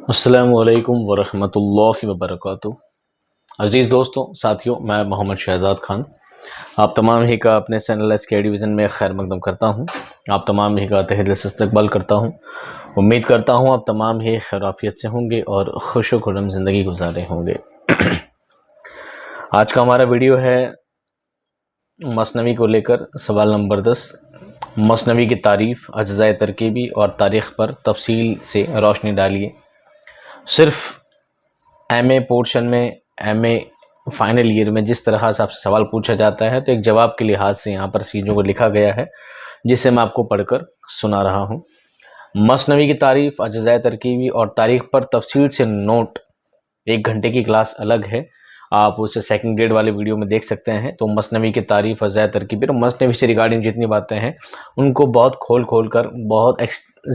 السلام علیکم ورحمۃ اللہ وبرکاتہ۔ عزیز دوستوں، ساتھیوں، میں محمد شہزاد خان آپ تمام ہی کا اپنے چینل ایس کے ڈویژن میں خیر مقدم کرتا ہوں۔ آپ تمام ہی کا تہہ دل سے استقبال کرتا ہوں۔ امید کرتا ہوں آپ تمام ہی خیر عافیت سے ہوں گے اور خوش و خرم زندگی گزارے ہوں گے۔ آج کا ہمارا ویڈیو ہے مثنوی کو لے کر سوال نمبر 10، مثنوی کی تعریف، اجزاء ترکیبی اور تاریخ پر تفصیل سے روشنی ڈالیے۔ صرف ایم اے پورشن میں، ایم اے فائنل ایئر میں جس طرح سے آپ سے سوال پوچھا جاتا ہے تو ایک جواب کے لحاظ سے یہاں پر چیزوں کو لکھا گیا ہے جسے میں آپ کو پڑھ کر سنا رہا ہوں۔ مثنوی کی تعریف، اجزاء ترکیبی اور تاریخ پر تفصیل سے نوٹ، 1 گھنٹے کی کلاس الگ ہے، آپ اسے سیکنڈ گریڈ والے ویڈیو میں دیکھ سکتے ہیں۔ تو مثنوی کی تعریف، اجزاء ترکیبی اور مثنوی سے ریگارڈنگ جتنی باتیں ہیں ان کو بہت کھول کر بہت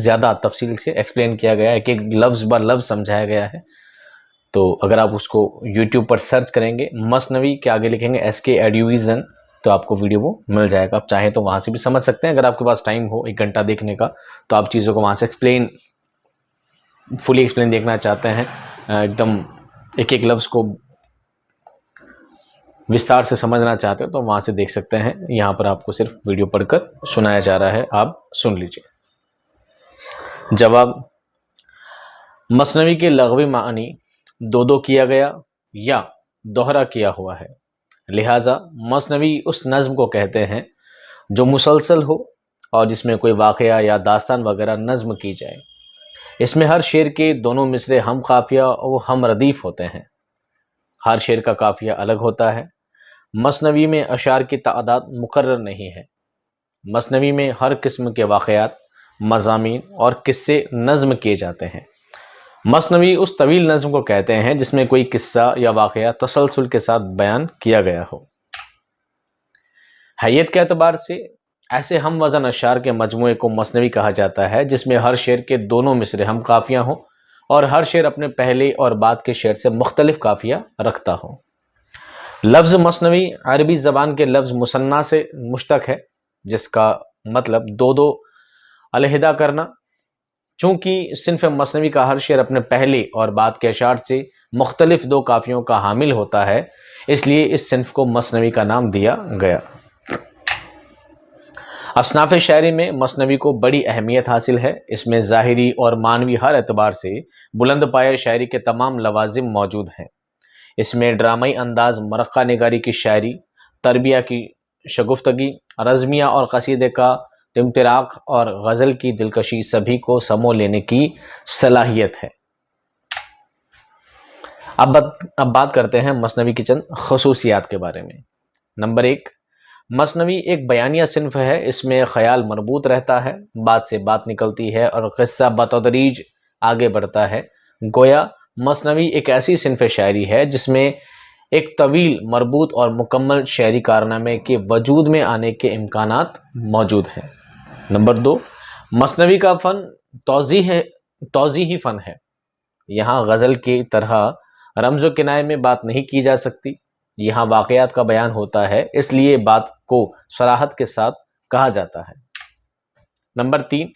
زیادہ تفصیل سے ایکسپلین کیا گیا ہے، کہ ایک لفظ بر لفظ سمجھایا گیا ہے۔ تو اگر آپ اس کو یوٹیوب پر سرچ کریں گے، مثنوی کے آگے لکھیں گے ایس کے ایڈویژن، تو آپ کو ویڈیو وہ مل جائے گا۔ آپ چاہیں تو وہاں سے بھی سمجھ سکتے ہیں، اگر آپ کے پاس ٹائم ہو 1 گھنٹہ دیکھنے کا تو آپ چیزوں کو وہاں سے فلی ایکسپلین دیکھنا چاہتے ہیں، ایک دم ایک لفظ کو وستار سے سمجھنا چاہتے ہیں تو وہاں سے دیکھ سکتے ہیں۔ یہاں پر آپ کو صرف ویڈیو پڑھ کر سنایا جا رہا ہے، آپ سن لیجئے۔ جواب: مثنوی کے لغوی معنی دو کیا گیا یا دوہرا کیا ہوا ہے، لہٰذا مثنوی اس نظم کو کہتے ہیں جو مسلسل ہو اور جس میں کوئی واقعہ یا داستان وغیرہ نظم کی جائے۔ اس میں ہر شعر کے دونوں مصرے ہم قافیہ و ہم ردیف ہوتے ہیں، ہر شعر کا قافیہ الگ ہوتا ہے۔ مثنوی میں اشعار کی تعداد مقرر نہیں ہے۔ مثنوی میں ہر قسم کے واقعات، مضامین اور قصے نظم کیے جاتے ہیں۔ مثنوی اس طویل نظم کو کہتے ہیں جس میں کوئی قصہ یا واقعہ تسلسل کے ساتھ بیان کیا گیا ہو۔ حیت کے اعتبار سے ایسے ہم وزن اشعار کے مجموعے کو مثنوی کہا جاتا ہے جس میں ہر شعر کے دونوں مصرے ہم قافیہ ہوں اور ہر شعر اپنے پہلے اور بعد کے شعر سے مختلف قافیہ رکھتا ہو۔ لفظ مثنوی عربی زبان کے لفظ مثنیٰ سے مشتق ہے، جس کا مطلب دو علیحدہ کرنا۔ چونکہ صنف مثنوی کا ہر شعر اپنے پہلے اور بعد کے اشعار سے مختلف 2 قافیوں کا حامل ہوتا ہے، اس لیے اس صنف کو مثنوی کا نام دیا گیا۔ اصناف شاعری میں مثنوی کو بڑی اہمیت حاصل ہے۔ اس میں ظاہری اور معنوی ہر اعتبار سے بلند پایہ شاعری کے تمام لوازم موجود ہیں۔ اس میں ڈرامائی انداز، مرقع نگاری کی شاعری، تربیہ کی شگفتگی، رزمیہ اور قصیدے کا امتراق اور غزل کی دلکشی سبھی کو سمو لینے کی صلاحیت ہے۔ اب بات کرتے ہیں مثنوی کی چند خصوصیات کے بارے میں۔ نمبر 1، مثنوی ایک بیانیہ صنف ہے۔ اس میں خیال مربوط رہتا ہے، بات سے بات نکلتی ہے اور قصہ بتدریج آگے بڑھتا ہے۔ گویا مثنوی ایک ایسی صنف شاعری ہے جس میں ایک طویل، مربوط اور مکمل شعری کارنامے کے وجود میں آنے کے امکانات موجود ہیں۔ نمبر 2، مثنوی کا فن توضیحی فن ہے۔ یہاں غزل کی طرح رمز و کنایے میں بات نہیں کی جا سکتی، یہاں واقعات کا بیان ہوتا ہے، اس لیے بات کو صراحت کے ساتھ کہا جاتا ہے۔ نمبر 3،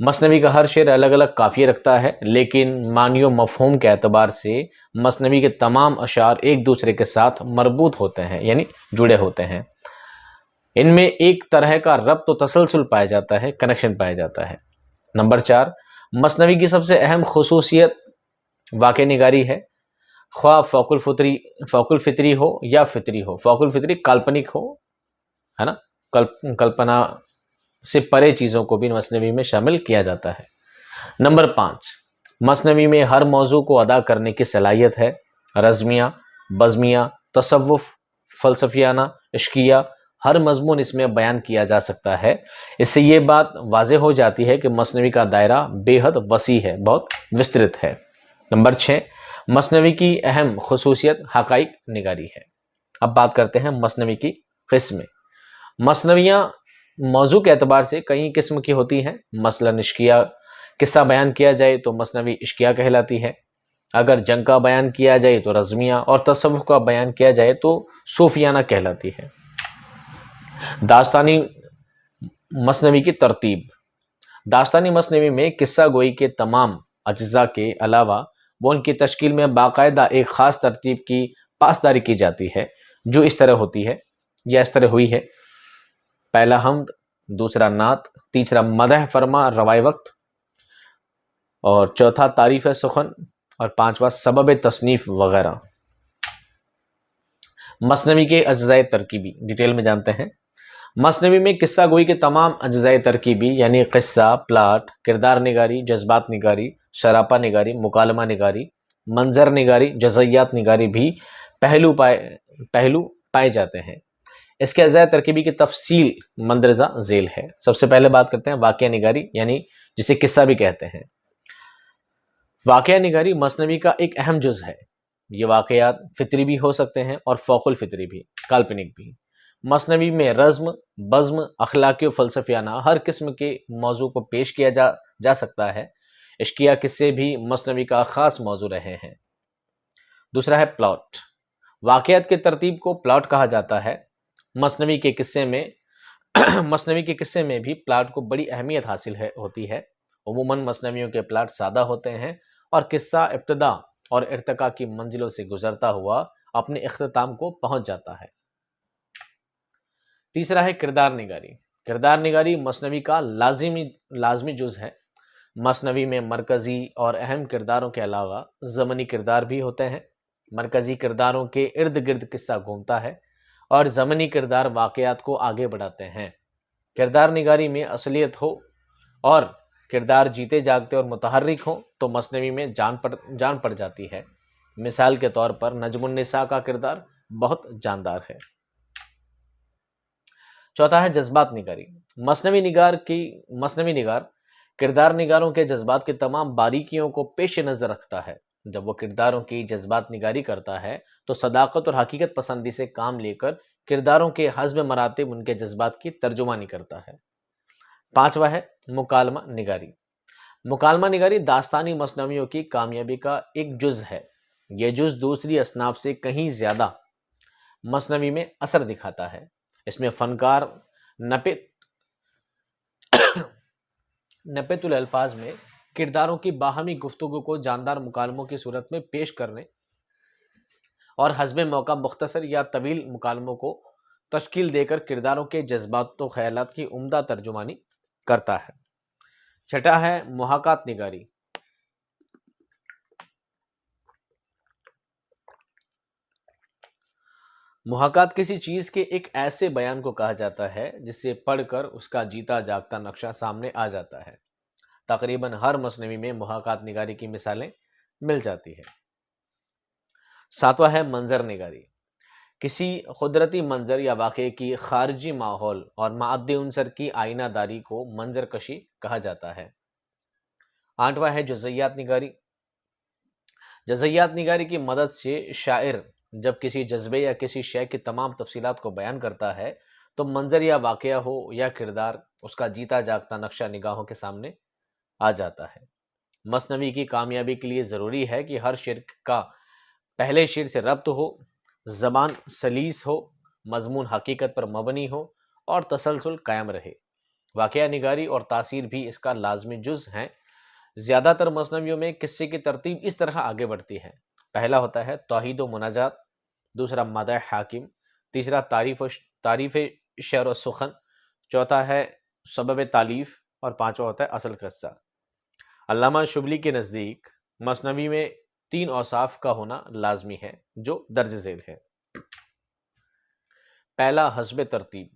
مثنوی کا ہر شعر الگ الگ قافیے رکھتا ہے، لیکن معنی و مفہوم کے اعتبار سے مثنوی کے تمام اشعار ایک دوسرے کے ساتھ مربوط ہوتے ہیں، یعنی جڑے ہوتے ہیں۔ ان میں ایک طرح کا ربط و تسلسل پایا جاتا ہے، کنیکشن پایا جاتا ہے۔ نمبر 4، مثنوی کی سب سے اہم خصوصیت واقع نگاری ہے، خواہ فوق الفطری ہو یا فطری ہو۔ فوق الفطری کالپنک ہو، ہے نا، کلپنا سے پرے چیزوں کو بھی مثنوی میں شامل کیا جاتا ہے۔ نمبر 5، مثنوی میں ہر موضوع کو ادا کرنے کی صلاحیت ہے۔ رزمیہ، بزمیہ، تصوف، فلسفیانہ، عشقیہ، ہر مضمون اس میں بیان کیا جا سکتا ہے۔ اس سے یہ بات واضح ہو جاتی ہے کہ مثنوی کا دائرہ بے حد وسیع ہے، بہت وسترت ہے۔ نمبر 6، مثنوی کی اہم خصوصیت حقائق نگاری ہے۔ اب بات کرتے ہیں مثنوی کی قسمیں۔ مثنویاں موضوع کے اعتبار سے کئی قسم کی ہوتی ہیں۔ مثلاً عشقیہ قصہ بیان کیا جائے تو مثنوی عشقیہ کہلاتی ہے، اگر جنگ کا بیان کیا جائے تو رزمیہ، اور تصوف کا بیان کیا جائے تو صوفیانہ کہلاتی ہے۔ داستانی مثنوی کی ترتیب۔ داستانی مثنوی میں قصہ گوئی کے تمام اجزاء کے علاوہ وہ ان کی تشکیل میں باقاعدہ ایک خاص ترتیب کی پاسداری کی جاتی ہے، جو اس طرح ہوتی ہے یا اس طرح ہوئی ہے: پہلا حمد، دوسرا نعت، تیسرا مدح فرما روائے وقت، اور چوتھا تعریف سخن، اور پانچواں سبب تصنیف وغیرہ۔ مثنوی کے اجزائے ترکیبی ڈیٹیل میں جانتے ہیں۔ مثنوی میں قصہ گوئی کے تمام اجزائے ترکیبی یعنی قصہ، پلاٹ، کردار نگاری، جذبات نگاری، سراپا نگاری، مکالمہ نگاری، منظر نگاری، جزئیات نگاری بھی پہلو پائے جاتے ہیں۔ اس کے اجزائے ترکیبی کی تفصیل مندرجہ ذیل ہے۔ سب سے پہلے بات کرتے ہیں واقعہ نگاری، یعنی جسے قصہ بھی کہتے ہیں۔ واقعہ نگاری مثنوی کا ایک اہم جز ہے۔ یہ واقعات فطری بھی ہو سکتے ہیں اور فوق الفطری بھی، کالپنک بھی۔ مثنوی میں رزم، بزم، اخلاقی و فلسفیانہ ہر قسم کے موضوع کو پیش کیا جا سکتا ہے۔ عشقیہ قصے بھی مثنوی کا خاص موضوع رہے ہیں۔ دوسرا ہے پلاٹ۔ واقعات کی ترتیب کو پلاٹ کہا جاتا ہے۔ مثنوی کے قصے میں بھی پلاٹ کو بڑی اہمیت حاصل ہوتی ہے۔ عموماً مثنویوں کے پلاٹ سادہ ہوتے ہیں اور قصہ ابتدا اور ارتقاء کی منزلوں سے گزرتا ہوا اپنے اختتام کو پہنچ جاتا ہے۔ تیسرا ہے کردار نگاری۔ کردار نگاری مثنوی کا لازمی جز ہے۔ مثنوی میں مرکزی اور اہم کرداروں کے علاوہ زمنی کردار بھی ہوتے ہیں۔ مرکزی کرداروں کے ارد گرد قصہ گھومتا ہے اور زمنی کردار واقعات کو آگے بڑھاتے ہیں۔ کردار نگاری میں اصلیت ہو اور کردار جیتے جاگتے اور متحرک ہوں تو مثنوی میں جان پڑ جاتی ہے۔ مثال کے طور پر نجم النساء کا کردار بہت جاندار ہے۔ چوتھا ہے جذبات نگاری۔ مثنوی نگار کردار نگاروں کے جذبات کی تمام باریکیوں کو پیش نظر رکھتا ہے۔ جب وہ کرداروں کی جذبات نگاری کرتا ہے تو صداقت اور حقیقت پسندی سے کام لے کر کرداروں کے حسب مراتب ان کے جذبات کی ترجمانی کرتا ہے۔ پانچواں ہے مکالمہ نگاری۔ مکالمہ نگاری داستانی مثنویوں کی کامیابی کا ایک جز ہے۔ یہ جز دوسری اصناف سے کہیں زیادہ مثنوی میں اثر دکھاتا ہے۔ اس میں فنکار نپت الالفاظ میں کرداروں کی باہمی گفتگو کو جاندار مکالموں کی صورت میں پیش کرنے اور حسب موقع مختصر یا طویل مکالموں کو تشکیل دے کر کرداروں کے جذبات و خیالات کی عمدہ ترجمانی کرتا ہے۔ چھٹا ہے محاکات نگاری۔ محاکات کسی چیز کے ایک ایسے بیان کو کہا جاتا ہے جسے پڑھ کر اس کا جیتا جاگتا نقشہ سامنے آ جاتا ہے۔ تقریباً ہر مثنوی میں محاکات نگاری کی مثالیں مل جاتی ہے۔ ساتواں ہے منظر نگاری۔ کسی قدرتی منظر یا واقعے کی خارجی ماحول اور مادی عنصر کی آئینہ داری کو منظر کشی کہا جاتا ہے۔ آٹھواں ہے جزئیات نگاری۔ جزئیات نگاری کی مدد سے شاعر جب کسی جذبے یا کسی شے کی تمام تفصیلات کو بیان کرتا ہے تو منظر یا واقعہ ہو یا کردار اس کا جیتا جاگتا نقشہ نگاہوں کے سامنے آ جاتا ہے۔ مثنوی کی کامیابی کے لیے ضروری ہے کہ ہر شعر کا پہلے شعر سے ربط ہو، زبان سلیس ہو، مضمون حقیقت پر مبنی ہو اور تسلسل قائم رہے۔ واقعہ نگاری اور تاثیر بھی اس کا لازمی جز ہیں۔ زیادہ تر مثنویوں میں قصے کی ترتیب اس طرح آگے بڑھتی ہے: پہلا ہوتا ہے توحید و مناجات، دوسرا مدح حاکم، تیسرا تعریف شعر و سخن، چوتھا ہے سبب تالیف اور پانچواں ہوتا ہے اصل قصہ۔ علامہ شبلی کے نزدیک مثنوی میں 3 اوصاف کا ہونا لازمی ہے جو درج ذیل ہے۔ پہلا حسب ترتیب،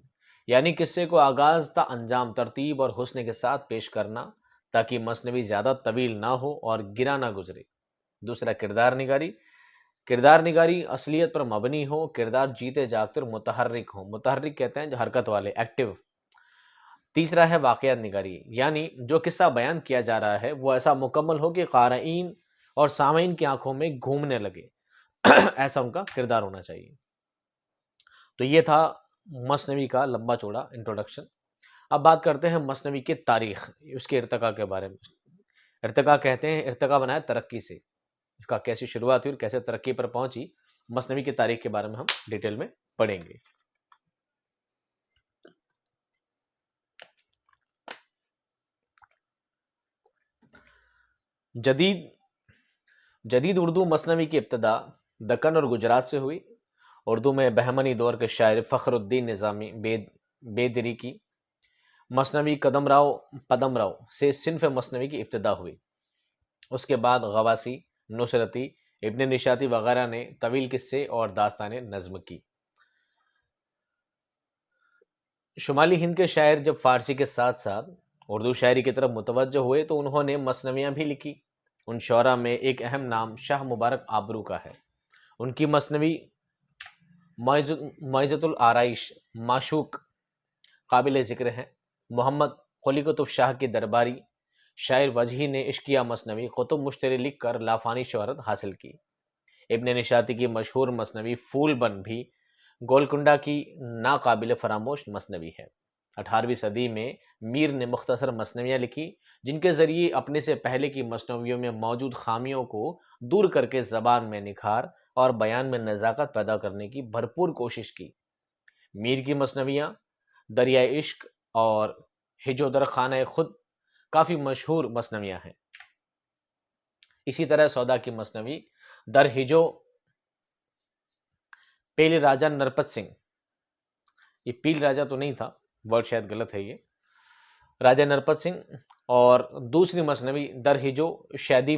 یعنی قصے کو آغاز تا انجام ترتیب اور حسن کے ساتھ پیش کرنا تاکہ مثنوی زیادہ طویل نہ ہو اور گرا نہ گزرے۔ دوسرا کردار نگاری۔ کردار نگاری اصلیت پر مبنی ہو، کردار جیتے جاگتے اور متحرک ہوں۔ متحرک کہتے ہیں جو حرکت والے، ایکٹیو۔ تیسرا ہے واقعات نگاری، یعنی جو قصہ بیان کیا جا رہا ہے وہ ایسا مکمل ہو کہ قارئین اور سامعین کی آنکھوں میں گھومنے لگے ایسا ان کا کردار ہونا چاہیے۔ تو یہ تھا مثنوی کا لمبا چوڑا انٹروڈکشن۔ اب بات کرتے ہیں مثنوی کی تاریخ، اس کے ارتقاء کے بارے میں۔ ارتقاء کہتے ہیں، ارتقاء بنا ہے ترقی سے، اس کا کیسی شروعات ہوئی اور کیسے ترقی پر پہنچی، مثنوی کی تاریخ کے بارے میں ہم ڈیٹیل میں پڑھیں گے۔ جدید جدید اردو مثنوی کی ابتدا دکن اور گجرات سے ہوئی۔ اردو میں بہمنی دور کے شاعر فخر الدین نظامی بیدری کی مثنوی پدم راؤ سے صنف مثنوی کی ابتدا ہوئی۔ اس کے بعد غواسی، نصرتی، ابن نشاطی وغیرہ نے طویل قصے اور داستانیں نظم کی۔ شمالی ہند کے شاعر جب فارسی کے ساتھ ساتھ اردو شاعری کی طرف متوجہ ہوئے تو انہوں نے مثنویاں بھی لکھی۔ ان شعراء میں ایک اہم نام شاہ مبارک آبرو کا ہے۔ ان کی مثنوی معزت الآرائش معشوق قابل ذکر ہیں۔ محمد قلی قطب شاہ کی درباری شاعر وجہی نے عشقیہ مثنوی قطب مشتری لکھ کر لافانی شہرت حاصل کی۔ ابن نشاطی کی مشہور مثنوی پھول بن بھی گولکنڈہ کی ناقابل فراموش مثنوی ہے۔ 18ویں صدی میں میر نے مختصر مثنویاں لکھی جن کے ذریعے اپنے سے پہلے کی مثنویوں میں موجود خامیوں کو دور کر کے زبان میں نکھار اور بیان میں نزاکت پیدا کرنے کی بھرپور کوشش کی۔ میر کی مثنویاں دریائے عشق اور ہجو در خانہ خود کافی مشہور مثنویاں ہیں۔ اسی طرح سودا کی مثنوی در ہجو پیل راجہ نرپت سنگھ، یہ پیل راجہ تو نہیں تھا، ورڈ شاید غلط ہے، یہ راجہ نرپت سنگھ، اور دوسری مثنوی در ہجو شیدی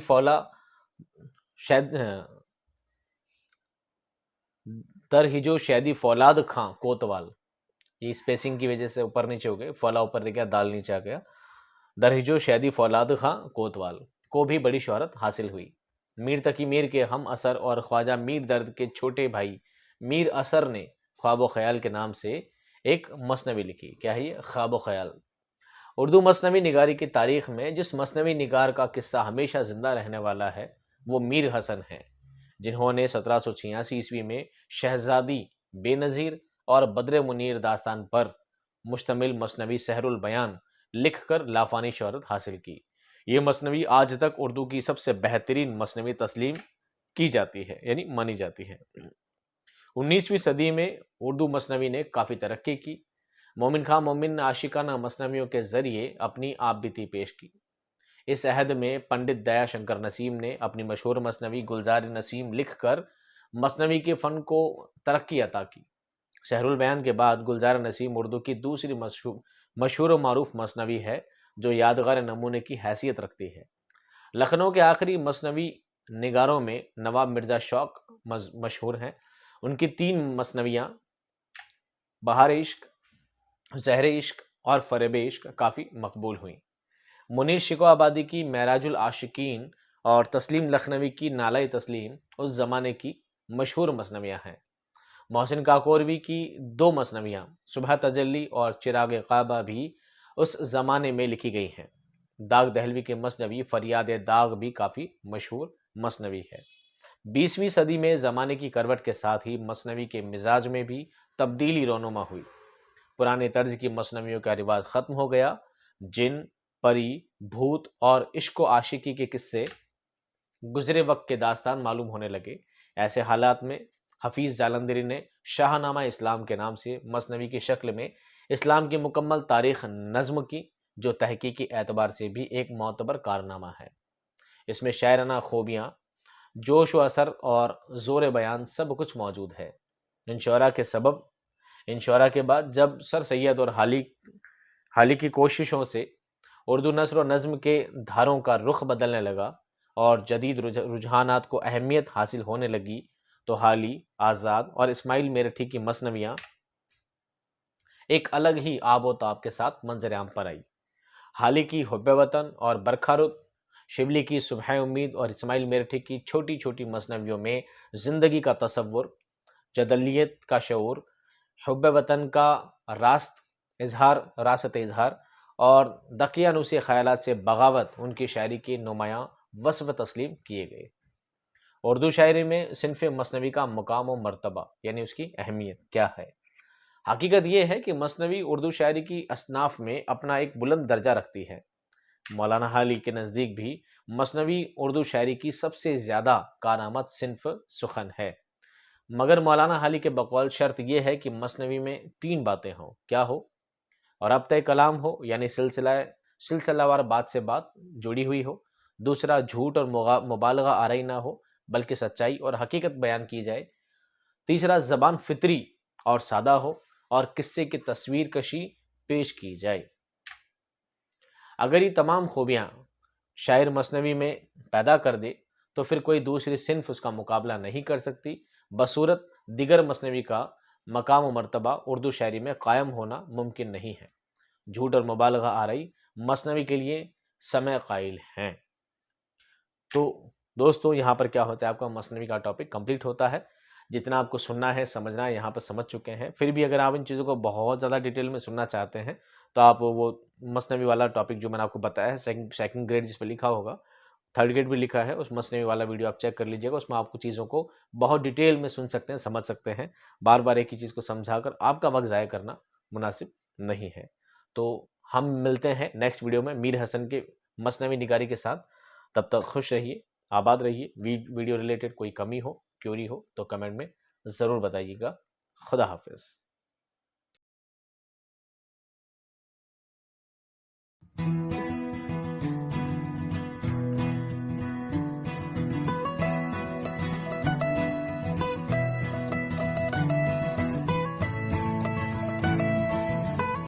فولاد خاں کوتوال، یہ اسپیسنگ کی وجہ سے اوپر نیچے ہو گئے، فولا اوپر گیا دال نیچے آ گیا، در ہجو شیدی فولاد خاں کوتوال کو بھی بڑی شہرت حاصل ہوئی۔ میر تقی میر کے ہم اثر اور خواجہ میر درد کے چھوٹے بھائی میر اثر نے خواب و خیال کے نام سے ایک مثنوی لکھی۔ کیا ہے یہ؟ خواب و خیال۔ اردو مثنوی نگاری کی تاریخ میں جس مثنوی نگار کا قصہ ہمیشہ زندہ رہنے والا ہے وہ میر حسن ہیں، جنہوں نے 1786 عیسوی میں شہزادی بے نظیر اور بدر منیر داستان پر مشتمل مثنوی سحر البیان لکھ کر لافانی شہرت حاصل کی۔ یہ مثنوی آج تک اردو کی سب سے بہترین مثنوی تسلیم کی جاتی ہے، یعنی مانی جاتی ہے۔ 19ویں صدی میں اردو مثنوی نے کافی ترقی کی۔ مومن خان مومن نے عاشقانہ مثنویوں کے ذریعے اپنی آپ بیتی پیش کی۔ اس عہد میں پنڈت دیا شنکر نسیم نے اپنی مشہور مثنوی گلزار نسیم لکھ کر مثنوی کے فن کو ترقی عطا کی۔ سحر البیان کے بعد گلزار نسیم اردو کی دوسری مشہور و معروف مثنوی ہے جو یادگار نمونے کی حیثیت رکھتی ہے۔ لکھنؤ کے آخری مثنوی نگاروں میں نواب مرزا شوق مشہور ہیں۔ ان کی 3 مثنویاں بہار عشق، زہر عشق اور فریب عشق کافی مقبول ہوئیں۔ منیر شکو آبادی کی معراج العاشقین اور تسلیم لکھنوی کی نالہ تسلیم اس زمانے کی مشہور مثنویاں ہیں۔ محسن کاکوروی کی 2 مثنویاں صبح تجلی اور چراغ کعبہ بھی اس زمانے میں لکھی گئی ہیں۔ داغ دہلوی کے مثنوی فریاد داغ بھی کافی مشہور مثنوی ہے۔ 20ویں صدی میں زمانے کی کروٹ کے ساتھ ہی مثنوی کے مزاج میں بھی تبدیلی رونما ہوئی۔ پرانے طرز کی مثنویوں کا رواج ختم ہو گیا۔ جن، پری، بھوت اور عشق و عاشقی کے قصے گزرے وقت کے داستان معلوم ہونے لگے۔ ایسے حالات میں حفیظ جالندھری نے شاہ نامہ اسلام کے نام سے مثنوی کی شکل میں اسلام کی مکمل تاریخ نظم کی، جو تحقیقی اعتبار سے بھی ایک معتبر کارنامہ ہے۔ اس میں شاعرانہ خوبیاں، جوش و اثر اور زور بیان سب کچھ موجود ہے۔ ان شعراء کے بعد جب سر سید اور حالی کی کوششوں سے اردو نثر و نظم کے دھاروں کا رخ بدلنے لگا اور جدید رجحانات کو اہمیت حاصل ہونے لگی تو حالی، آزاد اور اسماعیل میرٹھی کی مثنویاں ایک الگ ہی آب و تاب کے ساتھ منظر عام پر آئی۔ حالی کی حب وطن اور برکھا رت، شبلی کی صبح امید اور اسماعیل میرٹھی کی چھوٹی چھوٹی مثنویوں میں زندگی کا تصور، جدلیت کا شعور، حب وطن کا راست اظہار اور دقیانوسی خیالات سے بغاوت ان کی شاعری کے نمایاں وصف تسلیم کیے گئے۔ اردو شاعری میں صنف مثنوی کا مقام و مرتبہ، یعنی اس کی اہمیت کیا ہے؟ حقیقت یہ ہے کہ مثنوی اردو شاعری کی اصناف میں اپنا ایک بلند درجہ رکھتی ہے۔ مولانا حالی کے نزدیک بھی مثنوی اردو شاعری کی سب سے زیادہ کارآمد صنف سخن ہے، مگر مولانا حالی کے بقول شرط یہ ہے کہ مثنوی میں 3 باتیں ہوں۔ کیا ہو؟ ربط کلام ہو، یعنی سلسلہ وار بات سے بات جڑی ہوئی ہو، دوسرا جھوٹ اور مبالغہ آرائی نہ ہو بلکہ سچائی اور حقیقت بیان کی جائے، تیسرا زبان فطری اور سادہ ہو اور قصے کی تصویر کشی پیش کی جائے۔ اگر یہ تمام خوبیاں شاعر مثنوی میں پیدا کر دے تو پھر کوئی دوسری صنف اس کا مقابلہ نہیں کر سکتی، بصورت دیگر مثنوی کا مقام و مرتبہ اردو شاعری میں قائم ہونا ممکن نہیں ہے۔ جھوٹ اور مبالغہ آرائی مثنوی کے لیے سمع قائل ہیں۔ تو دوستو یہاں پر کیا ہوتا ہے، آپ کا مثنوی کا ٹاپک کمپلیٹ ہوتا ہے۔ جتنا آپ کو سننا ہے سمجھنا ہے یہاں پر سمجھ چکے ہیں، پھر بھی اگر آپ ان چیزوں کو بہت زیادہ ڈیٹیل میں سننا چاہتے ہیں تو آپ وہ مثنوی والا ٹاپک جو میں نے آپ کو بتایا ہے سیکنڈ گریڈ جس پہ لکھا ہوگا، تھرڈ گریڈ بھی لکھا ہے، اس مثنوی والا ویڈیو آپ چیک کر لیجیے گا، اس میں آپ کو چیزوں کو بہت ڈیٹیل میں سن سکتے ہیں، سمجھ سکتے ہیں۔ بار بار ایک ہی چیز کو سمجھا کر آپ کا وقت ضائع کرنا مناسب نہیں ہے۔ تو ہم ملتے ہیں نیکسٹ ویڈیو میں میر حسن کے مثنوی نگاری کے ساتھ۔ تب تک خوش رہیے، آباد رہیے۔ ویڈیو ریلیٹڈ کوئی کمی ہو، کیوری ہو تو کمنٹ میں ضرور بتائیے گا۔ خدا حافظ۔